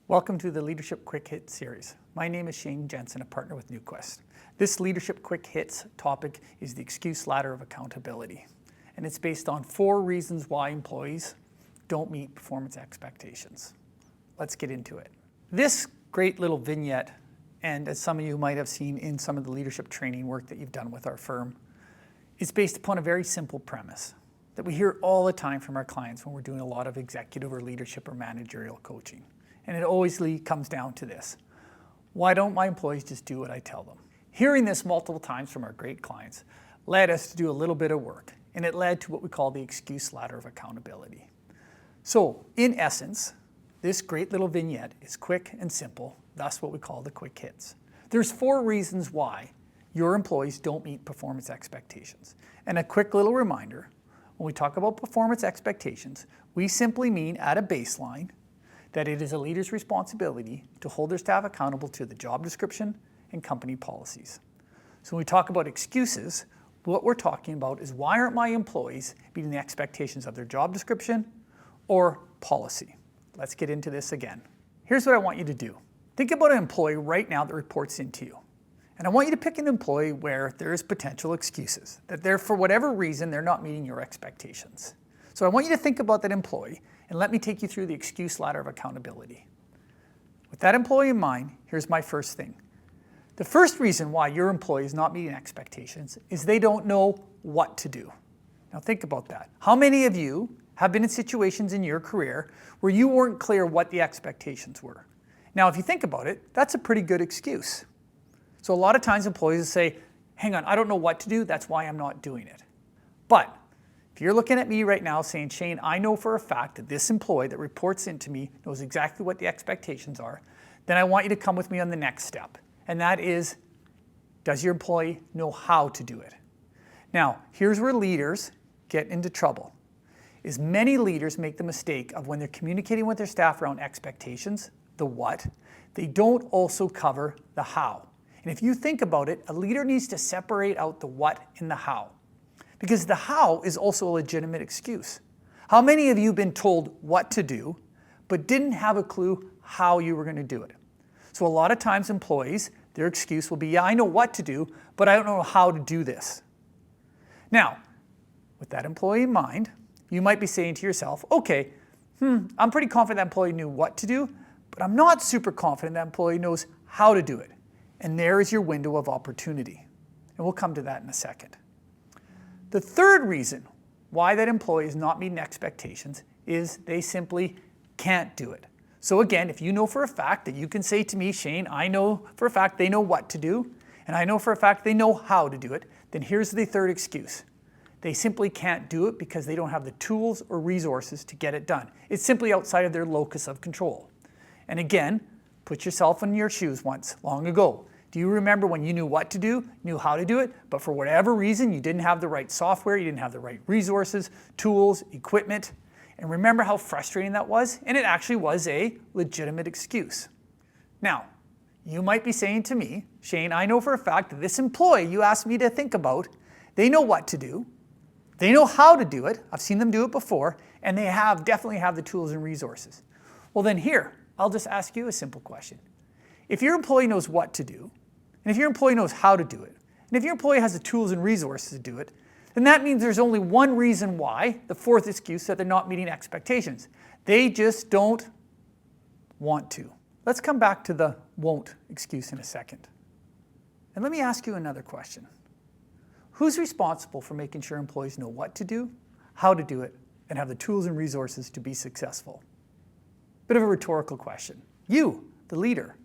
Welcome to the Leadership Quick Hit series. My name is Shane Jensen, a partner with NewQuest. This Leadership Quick Hits topic is the excuse ladder of accountability. And it's based on 4 reasons why employees don't meet performance expectations. Let's get into it. This great little vignette, and as some of you might have seen in some of the leadership training work that you've done with our firm, is based upon a very simple premise that we hear all the time from our clients when we're doing a lot of executive or leadership or managerial coaching. And it always comes down to this: why don't my employees just do what I tell them? Hearing this multiple times from our great clients led us to do a little bit of work, and it led to what we call the excuse ladder of accountability. So, in essence, this great little vignette is quick and simple, thus what we call the quick hits. There's 4 reasons why your employees don't meet performance expectations. And a quick little reminder, when we talk about performance expectations, we simply mean at a baseline that it is a leader's responsibility to hold their staff accountable to the job description and company policies. So when we talk about excuses, what we're talking about is why aren't my employees meeting the expectations of their job description or policy? Let's get into this again. Here's what I want you to do. Think about an employee right now that reports into you. And I want you to pick an employee where there is potential excuses, that they're, for whatever reason, they're not meeting your expectations. So I want you to think about that employee, and let me take you through the excuse ladder of accountability. With that employee in mind, here's my first thing. The first reason why your employee is not meeting expectations is they don't know what to do. Now think about that. How many of you have been in situations in your career where you weren't clear what the expectations were? Now, if you think about it, that's a pretty good excuse. So a lot of times employees say, hang on, I don't know what to do, that's why I'm not doing it. But if you're looking at me right now saying, Shane, I know for a fact that this employee that reports into me knows exactly what the expectations are, then I want you to come with me on the next step. And that is, does your employee know how to do it? Now, here's where leaders get into trouble, is many leaders make the mistake of when they're communicating with their staff around expectations, the what, they don't also cover the how. And if you think about it, a leader needs to separate out the what and the how, because the how is also a legitimate excuse. How many of you have been told what to do, but didn't have a clue how you were going to do it? So a lot of times employees, their excuse will be, yeah, I know what to do, but I don't know how to do this. Now, with that employee in mind, you might be saying to yourself, okay, I'm pretty confident that employee knew what to do, but I'm not super confident that employee knows how to do it. And there is your window of opportunity. And we'll come to that in a second. The third reason why that employee is not meeting expectations is they simply can't do it. So again, if you know for a fact that you can say to me, Shane, I know for a fact they know what to do, and I know for a fact they know how to do it, then here's the third excuse. They simply can't do it because they don't have the tools or resources to get it done. It's simply outside of their locus of control. And again, put yourself in your shoes once, long ago. Do you remember when you knew what to do, knew how to do it, but for whatever reason you didn't have the right software, you didn't have the right resources, tools, equipment, and remember how frustrating that was? And it actually was a legitimate excuse. Now, you might be saying to me, Shane, I know for a fact that this employee you asked me to think about, they know what to do, they know how to do it, I've seen them do it before, and they definitely have the tools and resources. Well then here, I'll just ask you a simple question. If your employee knows what to do, and if your employee knows how to do it, and if your employee has the tools and resources to do it, then that means there's only one reason why, the fourth excuse, that they're not meeting expectations. They just don't want to. Let's come back to the won't excuse in a second. And let me ask you another question. Who's responsible for making sure employees know what to do, how to do it, and have the tools and resources to be successful? Bit of a rhetorical question. You, the leader.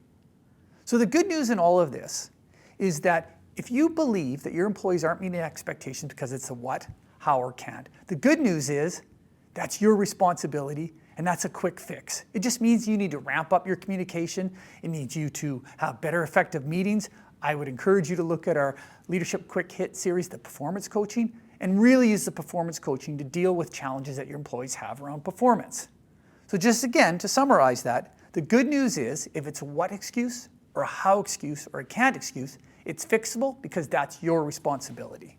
So the good news in all of this is that if you believe that your employees aren't meeting expectations because it's a what, how, or can't, the good news is that's your responsibility and that's a quick fix. It just means you need to ramp up your communication. It needs you to have better effective meetings. I would encourage you to look at our Leadership Quick Hit series, the performance coaching, and really use the performance coaching to deal with challenges that your employees have around performance. So just again, to summarize that, the good news is if it's a what excuse, or a how excuse, or a can't excuse, it's fixable because that's your responsibility.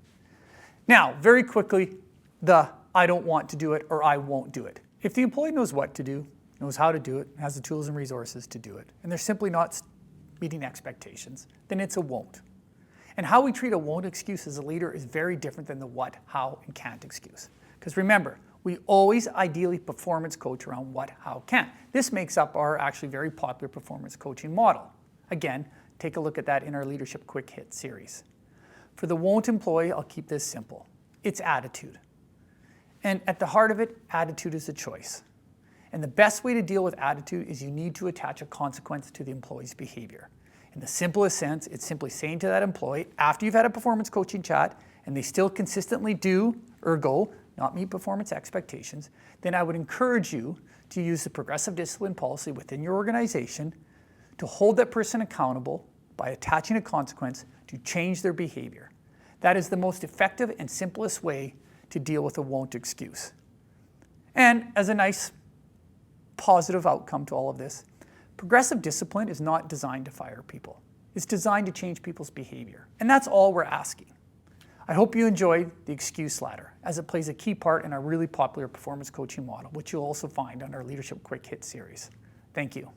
Now, very quickly, the I don't want to do it or I won't do it. If the employee knows what to do, knows how to do it, has the tools and resources to do it, and they're simply not meeting expectations, then it's a won't. And how we treat a won't excuse as a leader is very different than the what, how, and can't excuse. Because remember, we always ideally performance coach around what, how, can. This makes up our actually very popular performance coaching model. Again, take a look at that in our Leadership Quick Hit series. For the won't employee, I'll keep this simple. It's attitude. And at the heart of it, attitude is a choice. And the best way to deal with attitude is you need to attach a consequence to the employee's behavior. In the simplest sense, it's simply saying to that employee, after you've had a performance coaching chat and they still consistently do, ergo, not meet performance expectations, then I would encourage you to use the progressive discipline policy within your organization to hold that person accountable by attaching a consequence to change their behavior. That is the most effective and simplest way to deal with a won't excuse. And as a nice positive outcome to all of this, progressive discipline is not designed to fire people. It's designed to change people's behavior. And that's all we're asking. I hope you enjoyed the excuse ladder, as it plays a key part in our really popular performance coaching model, which you'll also find on our Leadership Quick Hit series. Thank you.